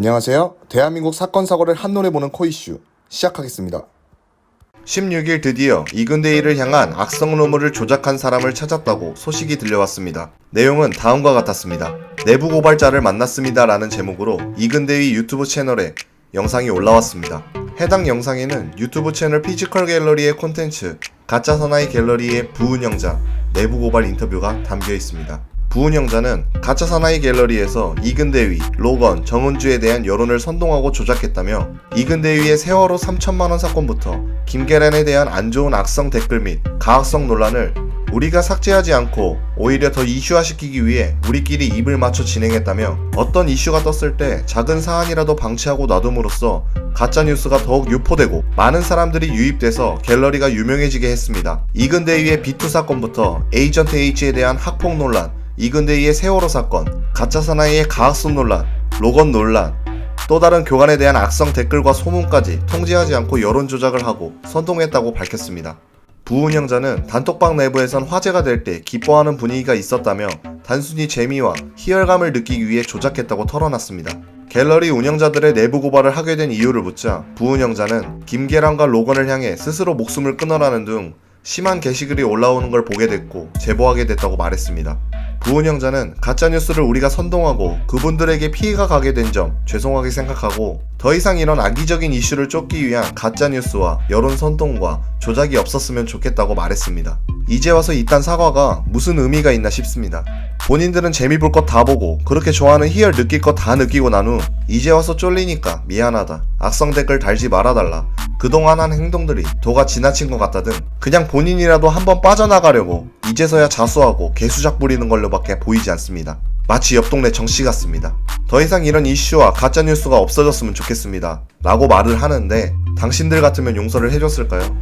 안녕하세요. 대한민국 사건 사고를 한눈에 보는 코이슈 시작하겠습니다. 16일 드디어 이근대위를 향한 악성 루머를 조작한 사람을 찾았다고 소식이 들려왔습니다. 내용은 다음과 같았습니다. 내부 고발자를 만났습니다 라는 제목으로 이근대위 유튜브 채널에 영상이 올라왔습니다. 해당 영상에는 유튜브 채널 피지컬 갤러리의 콘텐츠 가짜 사나이 갤러리의 부운영자 내부 고발 인터뷰가 담겨 있습니다. 부운영자는 가짜 사나이 갤러리에서 이근대위, 로건, 정은주에 대한 여론을 선동하고 조작했다며 이근대위의 세월호 3천만원 사건부터 김계란에 대한 안 좋은 악성 댓글 및 가학성 논란을 우리가 삭제하지 않고 오히려 더 이슈화시키기 위해 우리끼리 입을 맞춰 진행했다며 어떤 이슈가 떴을 때 작은 사안이라도 방치하고 놔둠으로써 가짜뉴스가 더욱 유포되고 많은 사람들이 유입돼서 갤러리가 유명해지게 했습니다. 이근대위의 B2 사건부터 에이전트 H에 대한 학폭 논란, 이근대위의 세월호 사건, 가짜 사나이의 가학성 논란, 로건 논란, 또 다른 교관에 대한 악성 댓글과 소문까지 통제하지 않고 여론 조작을 하고 선동했다고 밝혔습니다. 부운영자는 단톡방 내부에선 화제가 될 때 기뻐하는 분위기가 있었다며 단순히 재미와 희열감을 느끼기 위해 조작했다고 털어놨습니다. 갤러리 운영자들의 내부 고발을 하게 된 이유를 묻자 부운영자는 김계란과 로건을 향해 스스로 목숨을 끊어라는 등 심한 게시글이 올라오는 걸 보게 됐고 제보하게 됐다고 말했습니다. 부운영자는 가짜뉴스를 우리가 선동하고 그분들에게 피해가 가게 된 점 죄송하게 생각하고 더 이상 이런 악의적인 이슈를 쫓기 위한 가짜뉴스와 여론 선동과 조작이 없었으면 좋겠다고 말했습니다. 이제 와서 이딴 사과가 무슨 의미가 있나 싶습니다. 본인들은 재미 볼 것 다 보고 그렇게 좋아하는 희열 느낄 것 다 느끼고 난 후 이제 와서 쫄리니까 미안하다, 악성 댓글 달지 말아달라, 그동안 한 행동들이 도가 지나친 것 같다 등 그냥 본인이라도 한번 빠져나가려고 이제서야 자수하고 개수작 부리는 걸로밖에 보이지 않습니다. 마치 옆 동네 정씨 같습니다. 더 이상 이런 이슈와 가짜뉴스가 없어졌으면 좋겠습니다 라고 말을 하는데 당신들 같으면 용서를 해줬을까요?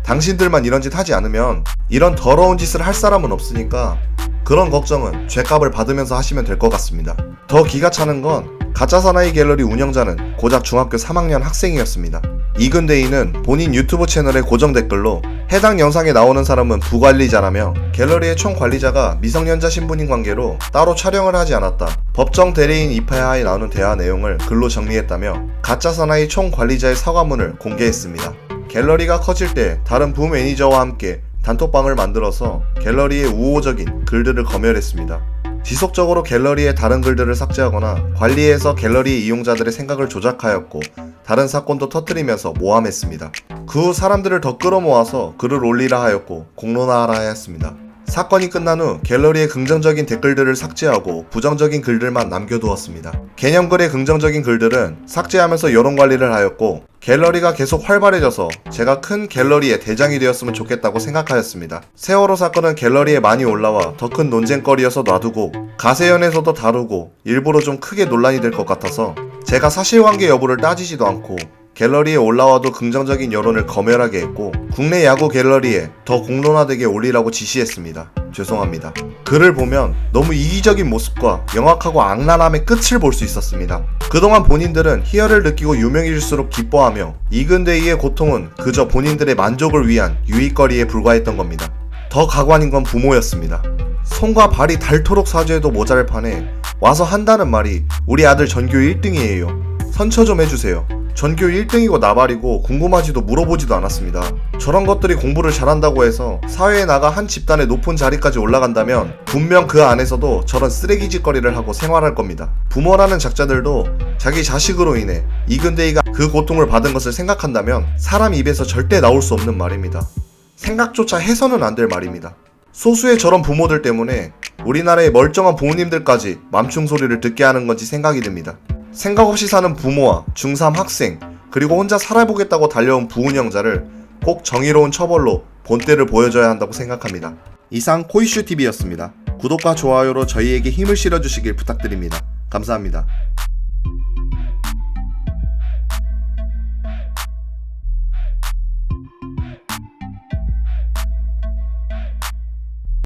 당신들만 이런 짓 하지 않으면 이런 더러운 짓을 할 사람은 없으니까 그런 걱정은 죗값을 받으면서 하시면 될 것 같습니다. 더 기가 차는 건 가짜 사나이 갤러리 운영자는 고작 중학교 3학년 학생이었습니다. 이근대위는 본인 유튜브 채널의 고정 댓글로 해당 영상에 나오는 사람은 부관리자라며 갤러리의 총 관리자가 미성년자 신분인 관계로 따로 촬영을 하지 않았다, 법정 대리인 입회하에 나오는 대화 내용을 글로 정리했다며 가짜 사나이 총 관리자의 사과문을 공개했습니다. 갤러리가 커질 때 다른 부매니저와 함께 단톡방을 만들어서 갤러리의 우호적인 글들을 검열했습니다. 지속적으로 갤러리의 다른 글들을 삭제하거나 관리에서 갤러리 이용자들의 생각을 조작하였고 다른 사건도 터뜨리면서 모함했습니다. 그 후 사람들을 더 끌어모아서 글을 올리라 하였고 공론화하라 하였습니다. 사건이 끝난 후 갤러리의 긍정적인 댓글들을 삭제하고 부정적인 글들만 남겨두었습니다. 개념글의 긍정적인 글들은 삭제하면서 여론관리를 하였고 갤러리가 계속 활발해져서 제가 큰 갤러리의 대장이 되었으면 좋겠다고 생각하였습니다. 세월호 사건은 갤러리에 많이 올라와 더 큰 논쟁거리여서 놔두고 가세연에서도 다루고 일부러 좀 크게 논란이 될 것 같아서 제가 사실관계 여부를 따지지도 않고 갤러리에 올라와도 긍정적인 여론을 검열하게 했고 국내 야구 갤러리에 더 공론화되게 올리라고 지시했습니다. 죄송합니다. 글을 보면 너무 이기적인 모습과 영악하고 악랄함의 끝을 볼 수 있었습니다. 그동안 본인들은 희열을 느끼고 유명해질수록 기뻐하며 이근대위의 고통은 그저 본인들의 만족을 위한 유익거리에 불과했던 겁니다. 더 가관인 건 부모였습니다. 손과 발이 닳도록 사죄해도 모자랄 판에 와서 한다는 말이 우리 아들 전교 1등이에요. 선처 좀 해주세요. 전교 1등이고 나발이고 궁금하지도 물어보지도 않았습니다. 저런 것들이 공부를 잘한다고 해서 사회에 나가 한 집단의 높은 자리까지 올라간다면 분명 그 안에서도 저런 쓰레기 짓거리를 하고 생활할 겁니다. 부모라는 작자들도 자기 자식으로 인해 이근대위가 그 고통을 받은 것을 생각한다면 사람 입에서 절대 나올 수 없는 말입니다. 생각조차 해서는 안 될 말입니다. 소수의 저런 부모들 때문에 우리나라의 멀쩡한 부모님들까지 맘충 소리를 듣게 하는 건지 생각이 듭니다. 생각 없이 사는 부모와 중3 학생 그리고 혼자 살아보겠다고 달려온 부운영자를 꼭 정의로운 처벌로 본때를 보여줘야 한다고 생각합니다. 이상 코이슈TV였습니다. 구독과 좋아요로 저희에게 힘을 실어주시길 부탁드립니다. 감사합니다.